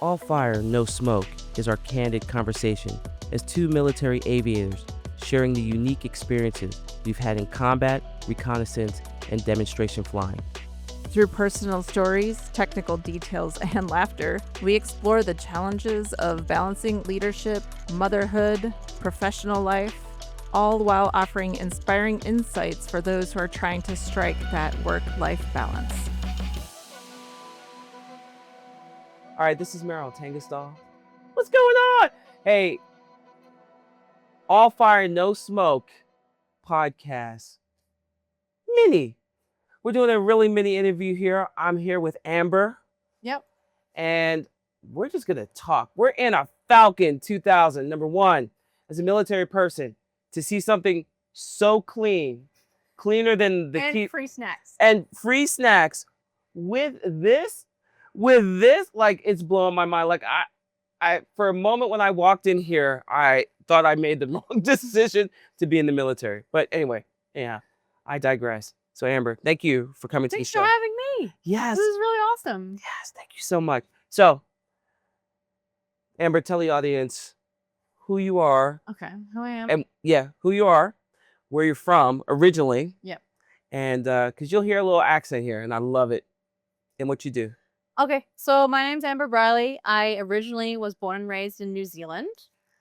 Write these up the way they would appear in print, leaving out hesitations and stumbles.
All Fire, No Smoke is our candid conversation as two military aviators sharing the unique experiences we've had in combat, reconnaissance, and demonstration flying. Through personal stories, technical details, and laughter, we explore the challenges of balancing leadership, motherhood, professional life, all while offering inspiring insights for those who are trying to strike that work-life balance. All right, this is Merryl Tengesdal. What's going on? Hey, All Fire, No Smoke podcast. Mini. We're doing a really mini interview here. I'm here with Amber. Yep. And we're just going to talk. We're in a Falcon 2000. Number one, as a military person, to see something so clean, cleaner than the And free snacks. And free snacks with this, like, it's blowing my mind. Like, I for a moment when I walked in here, I thought I made the wrong decision to be in the military. But anyway, yeah, I digress. So Amber, thank you for coming to the show. Thanks for having me. Yes. This is really awesome. Yes, thank you so much. So, Amber, tell the audience who you are. Okay, who I am. And who you are, where you're from originally. Yep. And because you'll hear a little accent here, and I love it. And what you do. Okay, so my name's Amber Brierly. I originally was born and raised in New Zealand.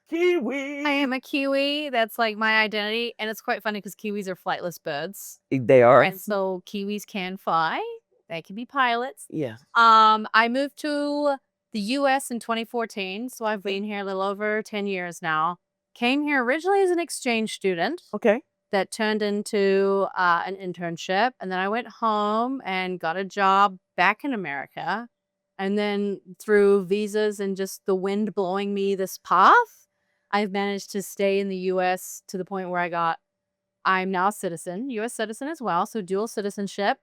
Kiwi. I am a Kiwi. That's like my identity. And it's quite funny because Kiwis are flightless birds. They are. And so Kiwis can fly. They can be pilots. Yeah. I moved to the US in 2014. So I've been here a little over 10 years now. Came here originally as an exchange student. Okay. That turned into an internship. And then I went home and got a job back in America. And then through visas and just the wind blowing me this path, I've managed to stay in the US to the point where I'm now a citizen, US citizen as well. So dual citizenship.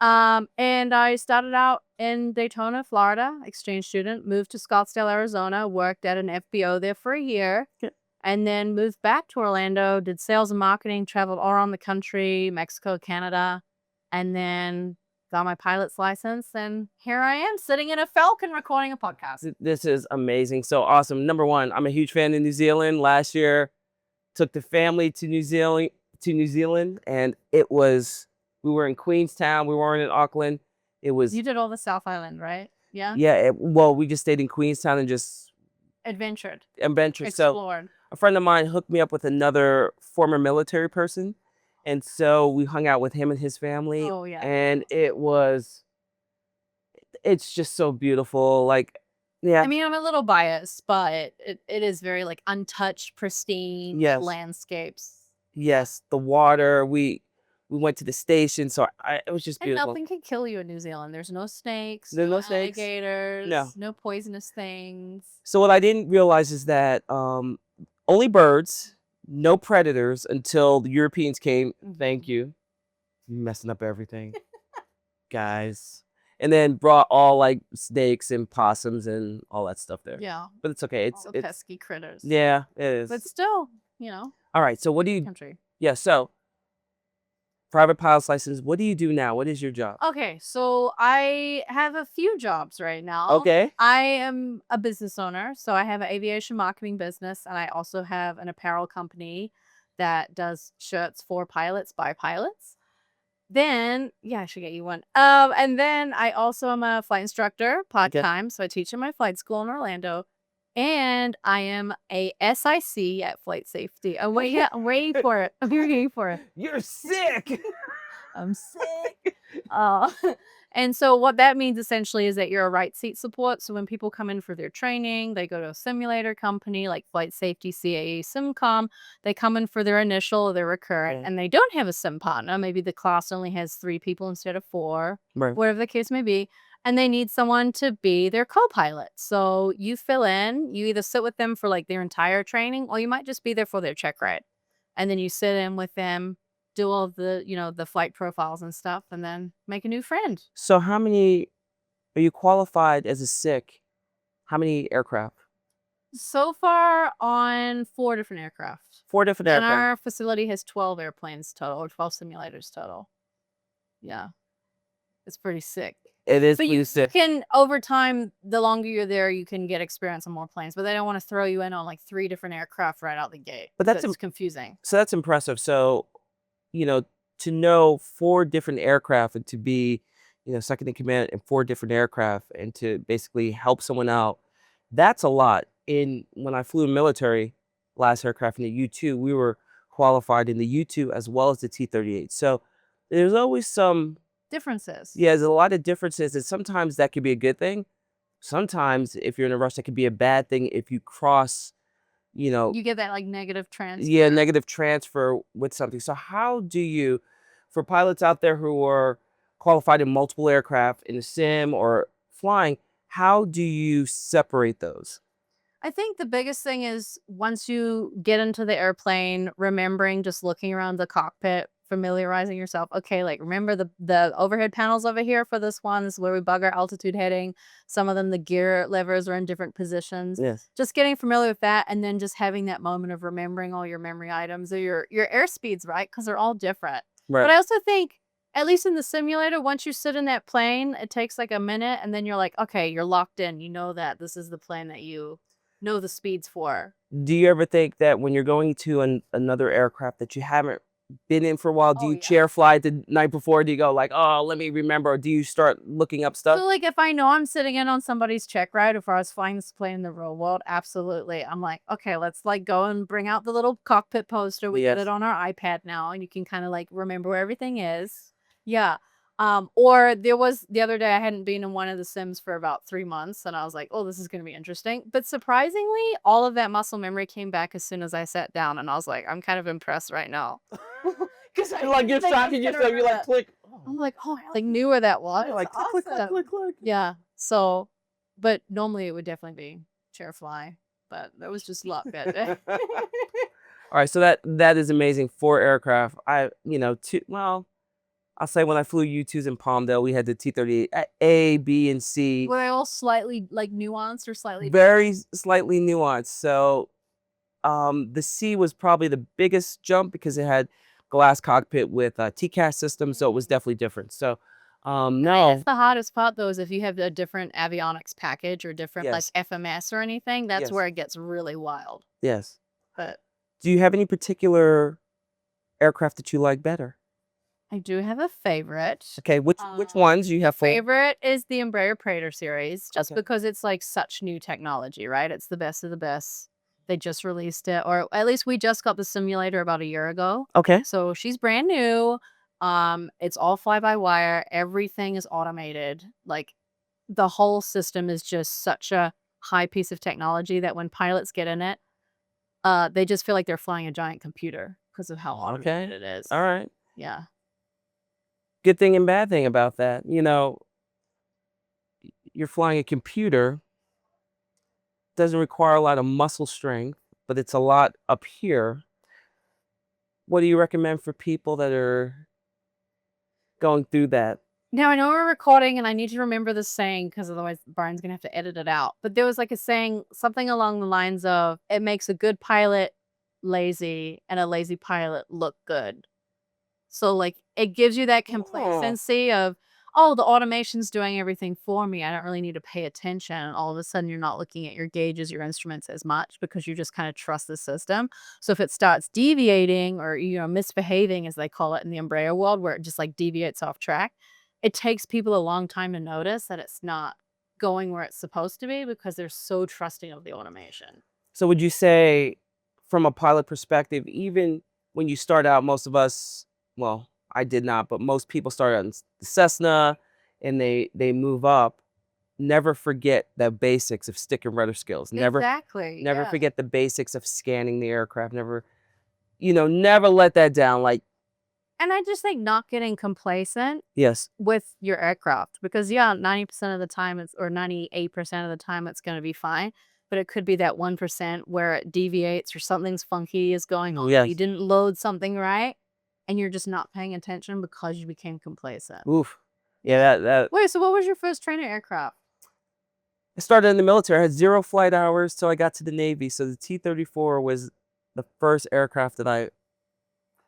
And I started out in Daytona, Florida, exchange student, moved to Scottsdale, Arizona, worked at an FBO there for a year. Okay. And then moved back to Orlando, did sales and marketing, traveled all around the country, Mexico, Canada, and then got my pilot's license. And here I am sitting in a Falcon recording a podcast. This is amazing. So awesome. Number one, I'm a huge fan of New Zealand. Last year, took the family to New Zealand, and we were in Queenstown. We weren't in Auckland. It was. You did all the South Island, right? Yeah? Yeah. We just stayed in Queenstown and just Adventured. Explored. So a friend of mine hooked me up with another former military person. And so we hung out with him and his family. Oh, yeah. And it's just so beautiful. Like, yeah. I mean, I'm a little biased, but it is very like untouched, pristine landscapes. Yes. The water, we went to the station. So it was just beautiful. And nothing can kill you in New Zealand. There's no snakes, There's no alligators, snakes. no poisonous things. So what I didn't realize is that only birds, no predators until the Europeans came. Thank you. You're messing up everything, guys. And then brought all like snakes and possums and all that stuff there. Yeah. But it's okay. All the pesky critters. Yeah, it is. But still, All right. So what do you? Country. Yeah. So private pilot's license. What do you do now? What is your job? Okay, so I have a few jobs right now. Okay. I am a business owner, so I have an aviation marketing business, and I also have an apparel company that does shirts for pilots by pilots. Then, I should get you one. And then I also am a flight instructor part-time, so I teach in my flight school in Orlando. And I am a S.I.C at Flight Safety. I'm waiting for it. I'm waiting for it. You're sick. I'm sick. And so what that means essentially is that you're a right seat support. So when people come in for their training, they go to a simulator company like Flight Safety, CAE, SimCom. They come in for their initial or their recurrent, and they don't have a sim partner. Maybe the class only has 3 people instead of 4, whatever the case may be. And they need someone to be their co-pilot. So you fill in, you either sit with them for like their entire training, or you might just be there for their check ride. And then you sit in with them, do all of the, the flight profiles and stuff, and then make a new friend. So how many are you qualified as a SIC? How many aircraft? So far on 4 different aircraft. 4 different aircraft. And our facility has 12 airplanes total, or 12 simulators total. Yeah. It's pretty sick. It is But you elusive. can, over time, the longer you're there, you can get experience on more planes. But they don't want to throw you in on like 3 different aircraft right out the gate. But So that's it's confusing. so that's impressive. So, you know, to know 4 different aircraft and to be, second in command in 4 different aircraft and to basically help someone out, that's a lot. When I flew military, last aircraft in the U-2, we were qualified in the U-2 as well as the T-38. So there's always Differences. there's a lot of differences, and sometimes that could be a good thing. Sometimes if you're in a rush, that could be a bad thing if you cross, You get that like negative transfer. yeah, negative transfer with something. So how do you, for pilots out there who are qualified in multiple aircraft in a sim or flying, how do you separate those? I think the biggest thing is once you get into the airplane, remembering just looking around the cockpit, familiarizing yourself. Okay, like remember the overhead panels over here for this one. This is where we bug our altitude heading. Some of them, the gear levers are in different positions. Yes. Just getting familiar with that, and then just having that moment of remembering all your memory items or your airspeeds, right? Because they're all different. Right. But I also think, at least in the simulator, once you sit in that plane, it takes like a minute, and then you're like, okay, you're locked in. You know that this is the plane that you know the speeds for. Do you ever think that when you're going to another aircraft that you haven't been in for a while, do Oh, you yeah. chair fly the night before? Do you go like, oh, let me remember? Or do you start looking up stuff? So, like, if I know I'm sitting in on somebody's check ride, if I was flying this plane in the real world, absolutely. I'm like, okay, let's like go and bring out the little cockpit poster. We get Yes. it on our iPad now, and you can kind of like remember where everything is. Yeah. Or there was the other day I hadn't been in one of the sims for about 3 months, and I was like, oh, this is gonna be interesting. But surprisingly, all of that muscle memory came back as soon as I sat down, and I was like, I'm kind of impressed right now. Because I Like you're didn't think I shocking could yourself, you like remember. click. I'm like, oh, I like knew where that was. You're like click, click, click, Awesome. click, click. Yeah. So, but normally it would definitely be chair fly, but that was just luck that day. All right, so that is amazing. 4 aircraft. I'll say when I flew U-2s in Palmdale, we had the T-38 A, B, and C. Were they all slightly like nuanced or slightly Very slightly nuanced. So the C was probably the biggest jump because it had glass cockpit with a TCAS system, so it was definitely different. So no, That's the hardest part though, is if you have a different avionics package or different like yes, FMS or anything, that's yes, where it gets really wild. yes. But Do you have any particular aircraft that you like better? I do have a favorite. Okay, which ones you have full? Favorite is the Embraer Praetor series, just Okay. because it's like such new technology, right? It's the best of the best. They just released it, or at least we just got the simulator about a year ago. Okay. So she's brand new. It's all fly by wire. Everything is automated. Like the whole system is just such a high piece of technology that when pilots get in it, they just feel like they're flying a giant computer because of how automated it is. All right. Yeah. Good thing and bad thing about that. You're flying a computer, doesn't require a lot of muscle strength, but it's a lot up here. What do you recommend for people that are going through that? Now I know we're recording and I need to remember this saying because otherwise Brian's gonna have to edit it out. But there was like a saying, something along the lines of it makes a good pilot lazy and a lazy pilot look good. So like it gives you that complacency of, oh, the automation's doing everything for me. I don't really need to pay attention. And all of a sudden you're not looking at your gauges, your instruments as much because you just kind of trust the system. So if it starts deviating or misbehaving, as they call it in the Embraer world, where it just like deviates off track, it takes people a long time to notice that it's not going where it's supposed to be because they're so trusting of the automation. So would you say, from a pilot perspective, even when you start out, most of us, well, I did not, but most people start on the Cessna and they move up. Never forget the basics of stick and rudder skills. Never Exactly. forget the basics of scanning the aircraft. Never let that down. Like, And I just think not getting complacent yes, with your aircraft because 90% of the time or 98% of the time it's going to be fine, but it could be that 1% where it deviates or something's funky is going on. yes. You didn't load something right and you're just not paying attention because you became complacent. Oof. Yeah, that Wait, so what was your first trainer aircraft? I started in the military. I had 0 flight hours till I got to the Navy. So the T-34 was the first aircraft that I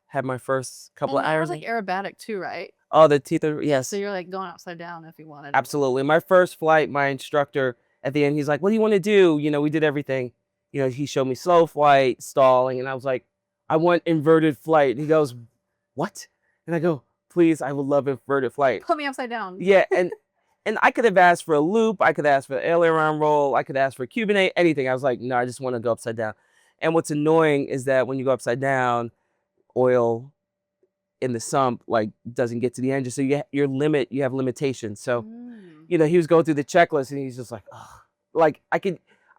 had my first couple of That hours. was like aerobatic too, right? Oh, the teeth are, yes. So you're like going upside down if you wanted. Absolutely. My first flight, my instructor at the end, he's like, "What do you want to do?" We did everything. He showed me slow flight, stalling, and I was like, "I want inverted flight." And he goes, "What?" And I go, "Please, I would love inverted flight." Put me upside down. Yeah, and I could have asked for a loop, I could ask for an aileron roll, I could ask for a Cubanate, anything. I was like, "No, I just want to go upside down." And what's annoying is that when you go upside down, oil in the sump doesn't get to the engine, so you have limitations. So he was going through the checklist and he's just like, "Ugh." Like I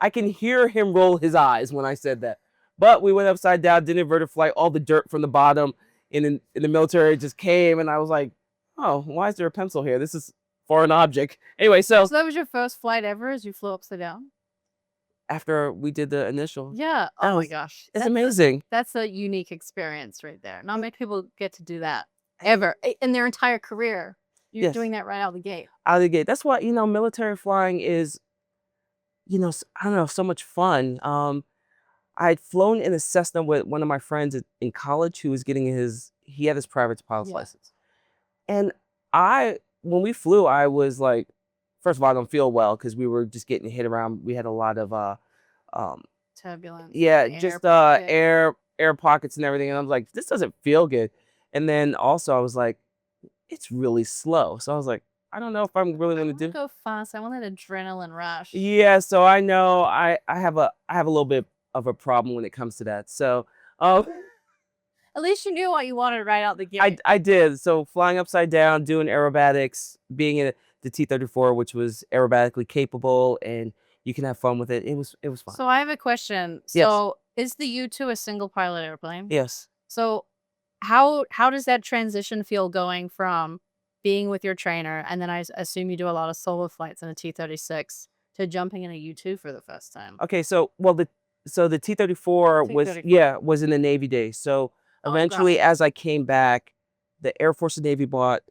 can hear him roll his eyes when I said that. But we went upside down, did inverted flight, all the dirt from the bottom in the military just came, and I was like, "Oh, why is there a pencil here? This is foreign object." Anyway, so So that was your first flight ever as you flew upside down? after we did the initial, Yeah. Oh my was- gosh. it's amazing. That's a unique experience right there. Not many people get to do that ever in their entire career. You're Yes. doing that right out of the gate. Out of the gate. That's why, military flying is, I don't know, so much fun. I'd flown in a Cessna with one of my friends in college who was he had his private pilot's Yeah. license. And when we flew, I was like, first of all, I don't feel well because we were just getting hit around. We had a lot of, Turbulence. yeah, air just pocket. air pockets and everything. And I was like, this doesn't feel good. And then also I was like, it's really slow. So I was like, I don't know if I'm really I going want to to do. go fast. I want that adrenaline rush. Yeah, so I know I have a little bit of a problem when it comes to that. So At least you knew what you wanted right out the gate. I did. So flying upside down, doing aerobatics, being in the T-34, which was aerobatically capable, and you can have fun with it. It was fun. So I have a question. Yes. So is the U-2 a single pilot airplane? Yes. So how does that transition feel going from being with your trainer, and then I assume you do a lot of solo flights in a T-36, to jumping in a U-2 for the first time? Okay, so the T-34 T-34. was in the Navy days. So Oh, eventually, gotcha. as I came back, the Air Force and Navy bought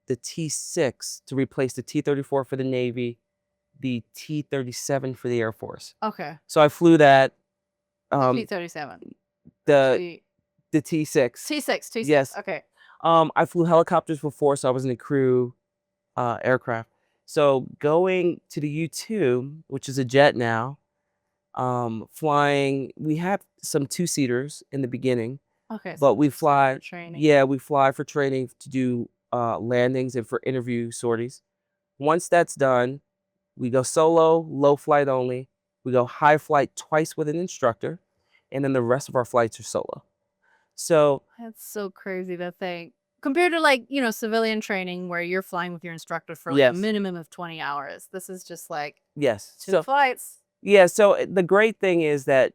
the T-6 to replace the T-34 for the Navy, the T-37 for the Air Force. Okay. So I flew that. T-37. The T-6. T-6. T-6. Yes. Okay. I flew helicopters before, so I was in the crew aircraft. So going to the U-2, which is a jet now, flying, we have some two-seaters in the beginning, Okay. So but we this is fly. for training. Yeah, we fly for training to do landings and for interview sorties. Once that's done, we go solo, low flight only. We go high flight twice with an instructor, and then the rest of our flights are solo. So That's so crazy to think. Compared to civilian training where you're flying with your instructor for a Yes. minimum of 20 hours. This is just like yes, two flights. yeah. So the great thing is that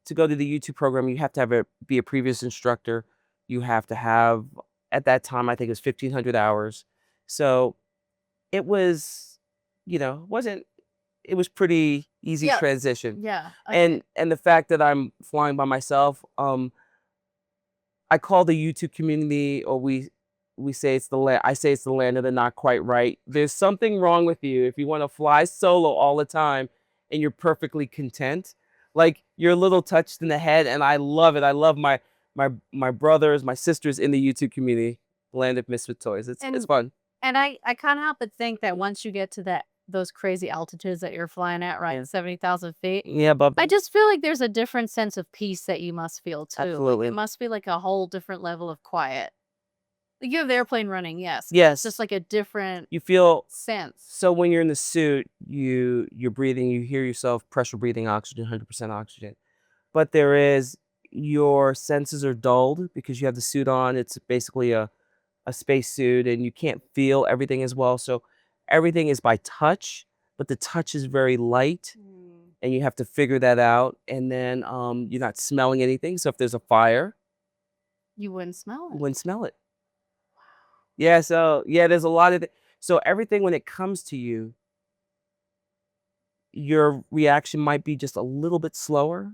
to go to the U-2 program, you have to be a previous instructor. You have to have, at that time, I think it was 1,500 hours. So it was, it was pretty easy Yeah. transition. Yeah. Okay. And the fact that I'm flying by myself, I call the YouTube community, or we say it's the land. I say it's the land of the not quite right. There's something wrong with you if you want to fly solo all the time and you're perfectly content. Like, you're a little touched in the head, and I love it. I love my brothers, my sisters in the YouTube community, land of misfit toys. It's fun. And I can't help but think that once you get to those crazy altitudes that you're flying at, right, Yeah. 70,000 feet, Yeah, but I just feel like there's a different sense of peace that you must feel too. Absolutely. It must be like a whole different level of quiet. Like, you have the airplane running, yes. Yes. It's just like a different you feel sense. so when you're in the suit, you're breathing, you hear yourself pressure breathing oxygen, 100% oxygen. But your senses are dulled because you have the suit on. It's basically a space suit, and you can't feel everything as well. So everything is by touch, but the touch is very light, and you have to figure that out. And then you're not smelling anything. So if there's a fire, You wouldn't smell you it. wouldn't smell it. Yeah, so there's a lot of so everything, when it comes to you, your reaction might be just a little bit slower.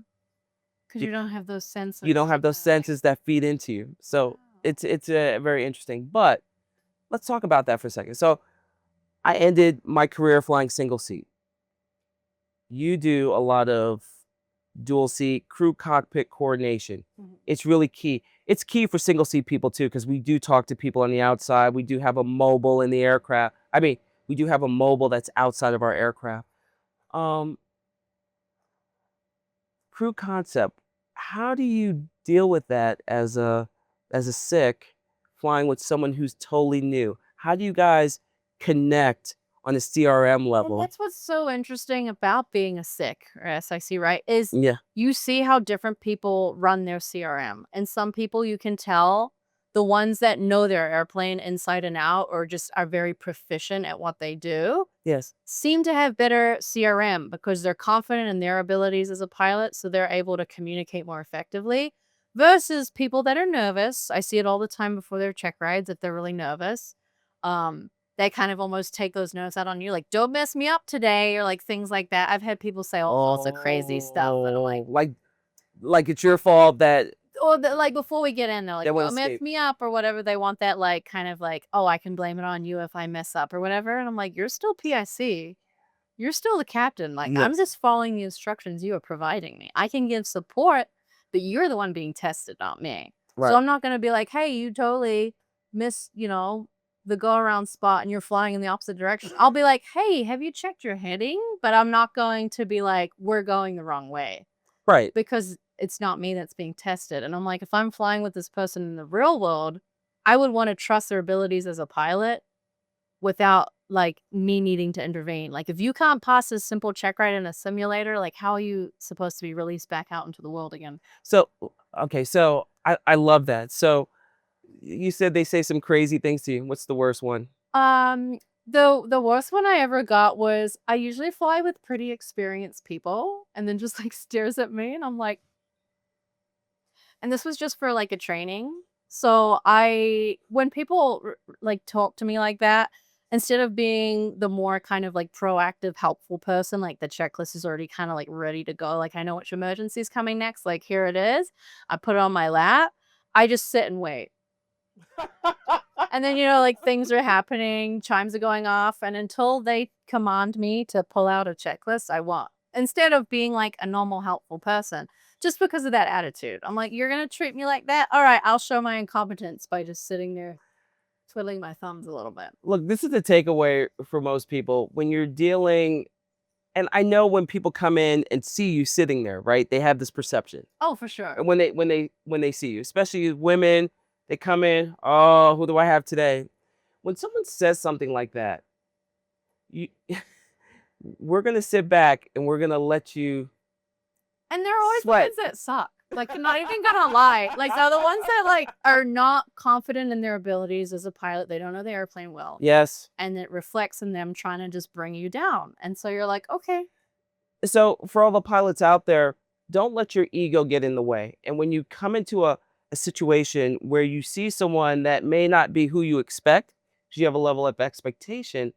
Because you don't have those senses. You don't have those senses that feed into you. So Wow. it's very interesting. But let's talk about that for a second. So I ended my career flying single seat. You do a lot of dual seat crew cockpit coordination. Mhm. It's really key. it's key for single seat people too, because we do talk to people on the outside. We do have a mobile in the aircraft. I mean, we do have a mobile that's outside of our aircraft. Um, Crew concept. How do you deal with that as a sick flying with someone who's totally new? How do you guys connect on a CRM And level? that's what's so interesting about being a SIC or SIC, right? Is Yeah. you see how different people run their CRM. And some people you can tell the ones that know their airplane inside and out or just are very proficient at what they do Yes. seem to have better CRM because they're confident in their abilities as a pilot, so they're able to communicate more effectively versus people that are nervous. I see it all the time before their check rides if they're really nervous. They kind of almost take those notes out on you, like, don't mess me up today, or like things like that. I've had people say all sorts of crazy stuff. And I'm like, Like it's your fault that or like before we get in, they're like, they want don't to mess escape. me up or whatever. They want that, like, kind of like, oh, I can blame it on you if I mess up or whatever. And I'm like, you're still PIC. You're still the captain. Like, I'm Yes. just following the instructions you are providing me. I can give support, but you're the one being tested, not me. Right. So I'm not going to be like, hey, you totally missed, the go around spot and you're flying in the opposite direction. I'll be like, hey, have you checked your heading? But I'm not going to be like, we're going the wrong way Right. because it's not me that's being tested. And I'm like, if I'm flying with this person in the real world, I would want to trust their abilities as a pilot without like me needing to intervene. Like if you can't pass a simple check ride in a simulator, like how are you supposed to be released back out into the world again? So okay, so I love that. So you said they say some crazy things to you. What's the worst one? Um the worst one I ever got was I usually fly with pretty experienced people and then just like stares at me and I'm like, and this was just for like a training. So when people like talk to me like that, instead of being the more kind of like proactive, helpful person, like the checklist is already kind of like ready to go. Like I know which emergency is coming next. Like here it is. I put it on my lap. I just sit and wait. And then, like things are happening, chimes are going off. And until they command me to pull out a checklist, I won't. Instead of being like a normal, helpful person, just because of that attitude. I'm like, you're going to treat me like that? All right, I'll show my incompetence by just sitting there twiddling my thumbs a little bit. Look, this is the takeaway for most people when you're dealing. And I know when people come in and see you sitting there, right? They have this perception. Oh, for sure. And when they see you, especially women, they come in, oh, who do I have today? When someone says something like that, you we're gonna sit back and we're gonna let you And they're always the sweat. ones that suck. Like, I'm not even gonna lie. Like, they're the ones that like are not confident in their abilities as a pilot. They don't know the airplane well. Yes. And it reflects in them trying to just bring you down. And so you're like, okay. So for all the pilots out there, don't let your ego get in the way. And when you come into a situation where you see someone that may not be who you expect, because you have a level of expectation,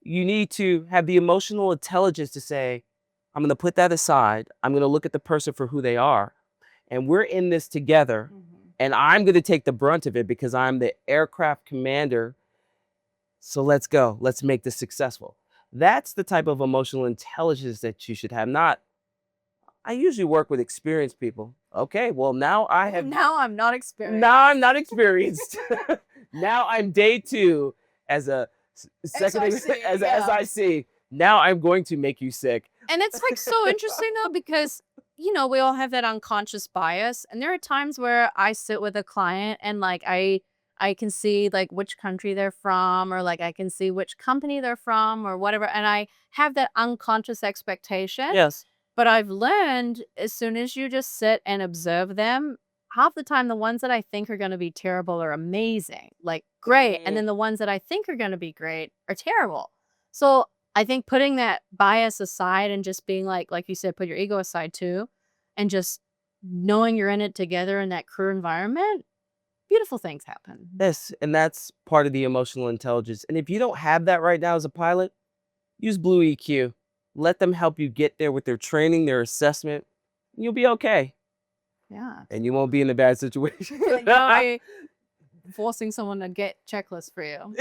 you need to have the emotional intelligence to say, I'm going to put that aside. I'm going to look at the person for who they are. And we're in this together. And I'm going to take the brunt of it because I'm the aircraft commander. So let's go. Let's make this successful. That's the type of emotional intelligence that you should have. I usually work with experienced people. Okay, well now Now I'm not experienced. Now I'm not experienced. Now I'm day 2 as a second SIC, as a yeah. SIC. Now I'm going to make you sick. And it's like so interesting though, because we all have that unconscious bias. And there are times where I sit with a client and like I can see like which country they're from, or like I can see which company they're from or whatever. And I have that unconscious expectation. Yes. But I've learned as soon as you just sit and observe them, half the time the ones that I think are going to be terrible are amazing, like great. And then the ones that I think are going to be great are terrible. So I think putting that bias aside and just being like you said, put your ego aside too, and just knowing you're in it together in that crew environment, beautiful things happen. Yes, and that's part of the emotional intelligence. And if you don't have that right now as a pilot, use Blue EQ. Let them help you get there with their training, their assessment. And you'll be okay. Yeah. And you won't be in a bad situation. Forcing someone to get checklists for you.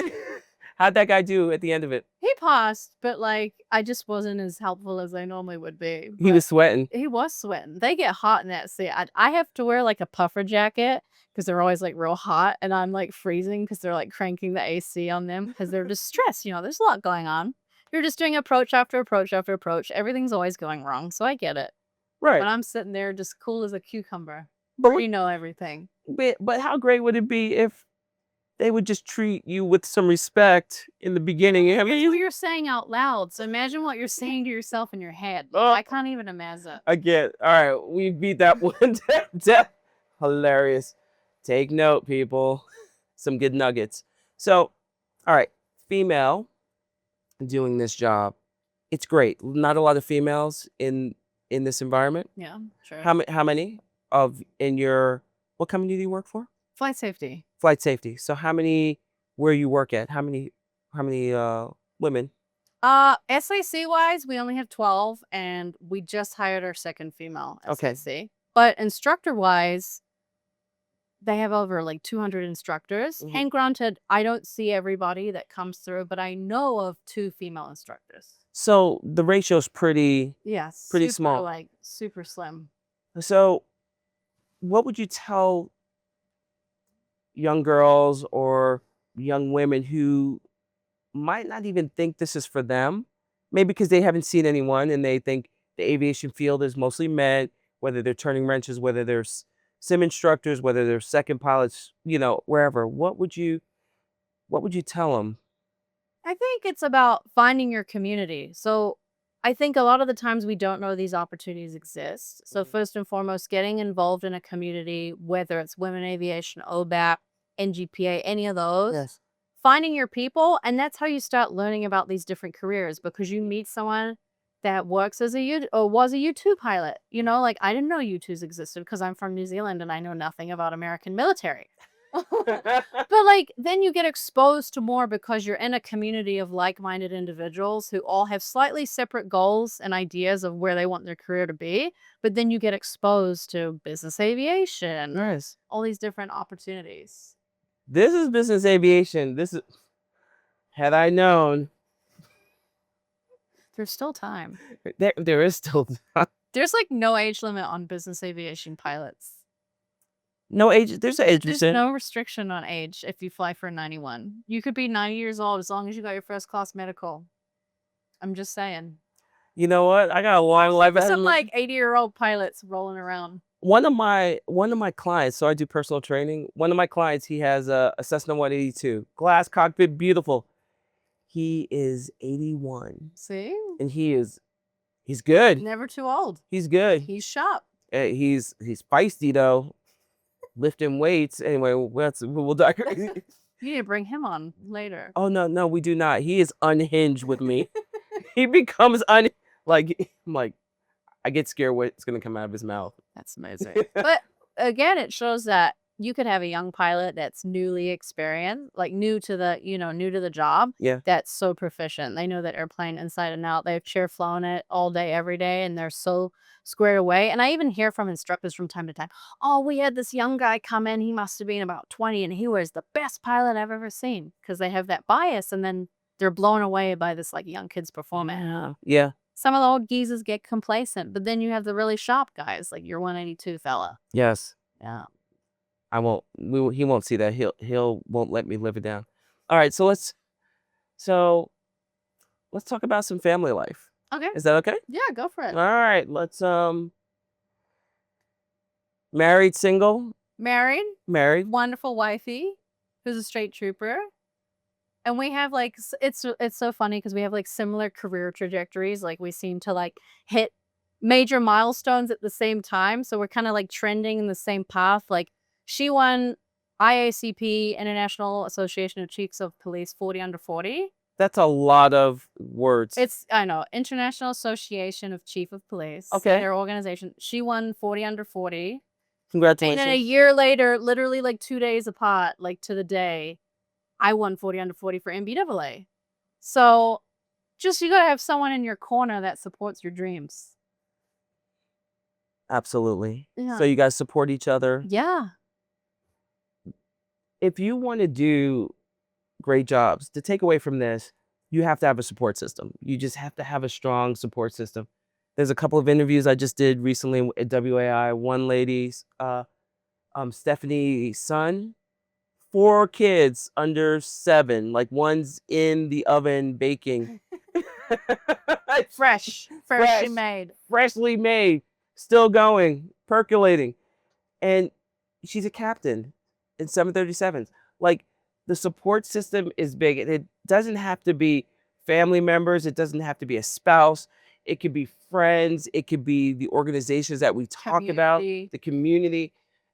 How'd that guy do at the end of it? He passed, but like I just wasn't as helpful as I normally would be. He was sweating. He was sweating. They get hot in that seat. I have to wear like a puffer jacket because they're always like real hot, and I'm like freezing because they're like cranking the AC on them because they're just stressed. You know, there's a lot going on. You're just doing approach after approach after approach. Everything's always going wrong, so I get it. Right. But I'm sitting there just cool as a cucumber. But You know everything. but how great would it be if they would just treat you with some respect in the beginning? I That's what mean, you're saying out loud. So imagine what you're saying to yourself in your head. Oh. I can't even imagine. again, all right, we beat that one to death. Hilarious. Take note, people. Some good nuggets. So, all right, female doing this job. It's great. Not a lot of females in this environment. Yeah, sure. How many of in your what company do you work for? Flight safety. Flight safety. So how many where you work at? How many women? S.I.C wise, we only have 12, and we just hired our second female Okay. S.I.C. But instructor wise, they have over like 200 instructors. Mhm. And granted, I don't see everybody that comes through, but I know of 2 female instructors. So the ratio's pretty Yes. Pretty super, small. Like super slim. So what would you tell young girls or young women who might not even think this is for them? Maybe because they haven't seen anyone and they think the aviation field is mostly men, whether they're turning wrenches, whether they're sim instructors, whether they're second pilots, wherever. What would you tell them? I think it's about finding your community. So I think a lot of the times we don't know these opportunities exist. So Mhm. first and foremost, getting involved in a community, whether it's Women Aviation, OBAP, NGPA, any of those, Yes. finding your people. And that's how you start learning about these different careers, because you meet someone that works as a U or was a U2 pilot. You know, like I didn't know U2s existed because I'm from New Zealand and I know nothing about American military. But like then you get exposed to more because you're in a community of like-minded individuals who all have slightly separate goals and ideas of where they want their career to be, but then you get exposed to business aviation, Nice. all these different opportunities. This is business aviation. Had I known, There's still time. there is still There's like no age limit on business aviation pilots. no age. There's an age There's limit. no restriction on age if you fly for 91. You could be 90 years old as long as you got your first class medical. I'm just saying. You know what? I got a long life ahead of Some me. like 80-year-old pilots rolling around. One of my clients, so I do personal training. One of my clients, he has a Cessna 182, glass cockpit, beautiful. He is 81, See? and he's good. Never too old. He's good. He's sharp. He's feisty though, lifting weights. Anyway, we'll digress. You need to bring him on later. Oh no, we do not. He is unhinged with me. He becomes like I'm like, I get scared what's gonna come out of his mouth. That's amazing. But again, it shows that you could have a young pilot that's newly experienced, like new to the job. Yeah. That's so proficient. They know that airplane inside and out. They've chair flown it all day, every day, and they're so squared away. And I even hear from instructors from time to time, oh, we had this young guy come in. He must have been about 20, and he was the best pilot I've ever seen, because they have that bias, and then they're blown away by this like young kid's performance. Yeah. Some of the old geezers get complacent, but then you have the really sharp guys, like your 182 fella. Yes. Yeah. He won't see that. He'll won't let me live it down. All right, so let's talk about some family life. Okay. Is that okay? Yeah, go for it. All right, let's married, single, Married, married. wonderful wifey, who's a straight trooper. And we have like it's so funny because we have like similar career trajectories. Like we seem to like hit major milestones at the same time. So we're kind of like trending in the same path. Like she won IACP, International Association of Chiefs of Police 40 under 40. That's a lot of words. I know, International Association of Chief of Police. Okay. Their organization. She won 40 under 40. Congratulations. And then a year later, literally like 2 days apart, like to the day, I won 40 under 40 for MBAA. So just you got to have someone in your corner that supports your dreams. Absolutely. Yeah. So you guys support each other. Yeah. If you want to do great jobs, to take away from this, you have to have a support system. You just have to have a strong support system. There's a couple of interviews I just did recently at WAI. One lady's Stephanie's son, 4 kids under 7. Like one's in the oven baking. Freshly Fresh. made. Freshly made, still going, percolating. And she's a captain in 737s. Like, the support system is big. It doesn't have to be family members. It doesn't have to be a spouse. It could be friends. It could be the organizations that we talk about, Community. the community.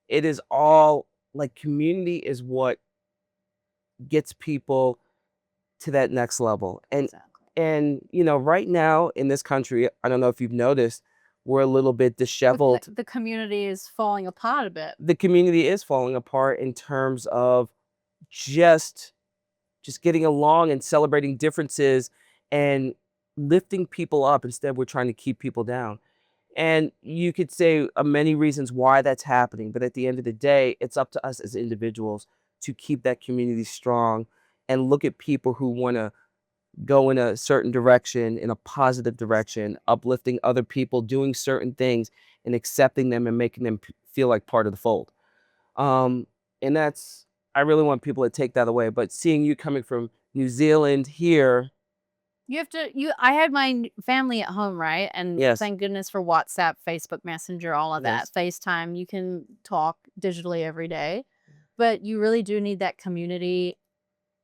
It is all, like, community is what gets people to that next level. And you know, right now in this country, I don't know if you've noticed, we're a little bit disheveled. The community is falling apart a bit. The community is falling apart in terms of just getting along and celebrating differences and lifting people up. Instead, we're trying to keep people down. And you could say many reasons why that's happening, but at the end of the day, it's up to us as individuals to keep that community strong and look at people who want to go in a certain direction, in a positive direction, uplifting other people, doing certain things and accepting them and making them feel like part of the fold. And that's, I really want people to take that away. But seeing you coming from New Zealand here. I had my family at home, right? And Yes. thank goodness for WhatsApp, Facebook Messenger, all of Yes. that. FaceTime, you can talk digitally every day. But you really do need that community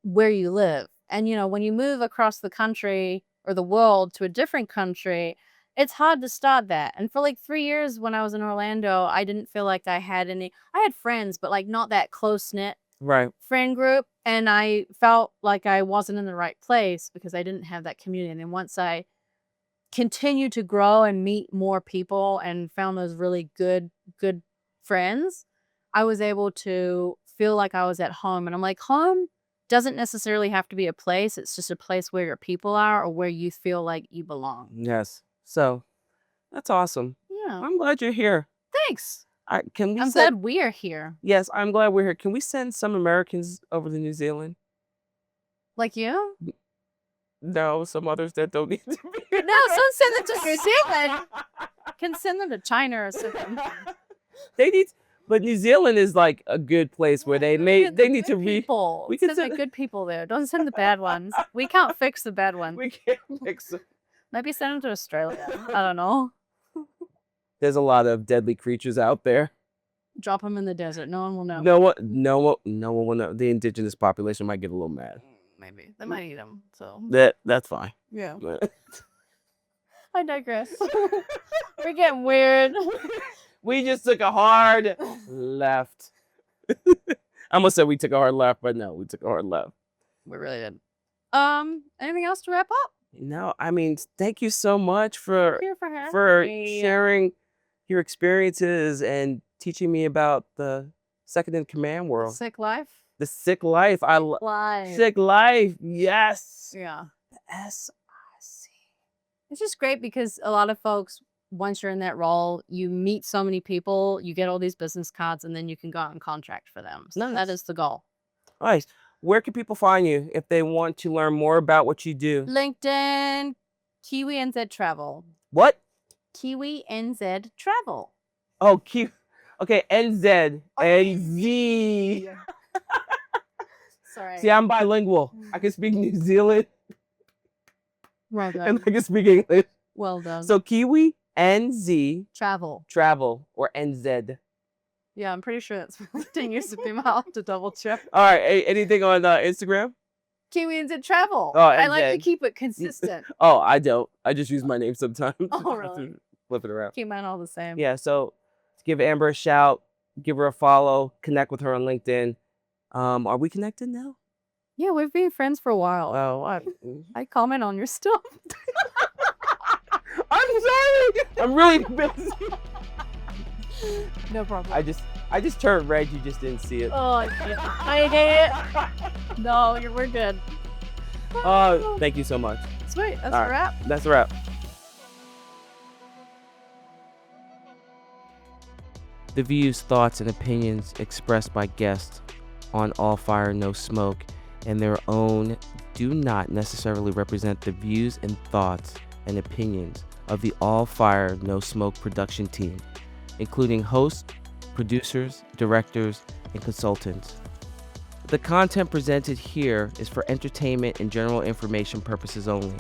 where you live. And, you know, when you move across the country or the world to a different country, it's hard to start that. And for like 3 years when I was in Orlando, I didn't feel like I had friends, but like not that close-knit Right. friend group. And I felt like I wasn't in the right place because I didn't have that community. And then once I continued to grow and meet more people and found those really good friends, I was able to feel like I was at home. And I'm like, home doesn't necessarily have to be a place. It's just a place where your people are or where you feel like you belong. Yes. So that's awesome. Yeah. I'm glad you're here. Thanks. I'm glad we are here. Yes, I'm glad we're here. Can we send some Americans over to New Zealand? Like you? No, some others that don't need to be. No, don't send them to New Zealand. Can send them to China or something. They need, but New Zealand is like a good place where they need to read. People. We can Send the send- good people there. Don't send the bad ones. We can't fix the bad ones. We can't fix them. Maybe send them to Australia. I don't know. There's a lot of deadly creatures out there. Drop them in the desert. No one will know. No one will know. The indigenous population might get a little mad. Maybe. They might eat them. So, That's fine. yeah. But I digress. We're getting weird. we just took a hard left. I almost said we took a hard left, but no, we took a hard left. We really did. Anything else to wrap up? No, I mean, thank you so much for Here for having for me. sharing your experiences and teaching me about the second in command world. Sick life. The sick life. Life. Sick life. Yes. Yeah. The S.I.C. It's just great because a lot of folks, once you're in that role, you meet so many people, you get all these business cards, and then you can go out and contract for them. So Nice. that is the goal. Nice. Where can people find you if they want to learn more about what you do? LinkedIn, Kiwi NZ Travel. What? Kiwi NZ Travel. Oh, okay, NZ. NZ. Sorry. See, I'm bilingual. I can speak New Zealand Well and done. I can speak English. Well done. So Kiwi, NZ, Travel. Travel, or NZ. Yeah, I'm pretty sure that's LinkedIn used to be. I'll have to double check. All right. Anything on Instagram? Kiwi NZ Travel. Oh, I like to NZ. keep it consistent. Oh, I don't. I just use my name sometimes. Oh, really? To flip it around. Keep mine all the same. Yeah. So give Amber a shout, give her a follow, connect with her on LinkedIn. Are we connected now? Yeah, we've been friends for a while. Oh, I comment on your stuff. I'm sorry. I'm really busy. No problem. I just turned red. You just didn't see it. Oh, I hate it. No, we're good. Thank you so much. Sweet. That's All a right. wrap. That's a wrap. The views, thoughts, and opinions expressed by guests on All Fire No Smoke and their own do not necessarily represent the views and thoughts and opinions of the All Fire No Smoke production team, including hosts, producers, directors, and consultants. The content presented here is for entertainment and general information purposes only.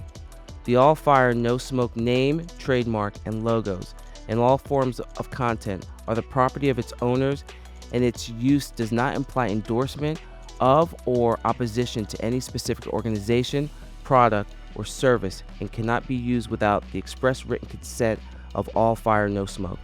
The All Fire No Smoke name, trademark, and logos, and all forms of content are the property of its owners, and its use does not imply endorsement of or opposition to any specific organization, product, or service, and cannot be used without the express written consent of All Fire No Smoke.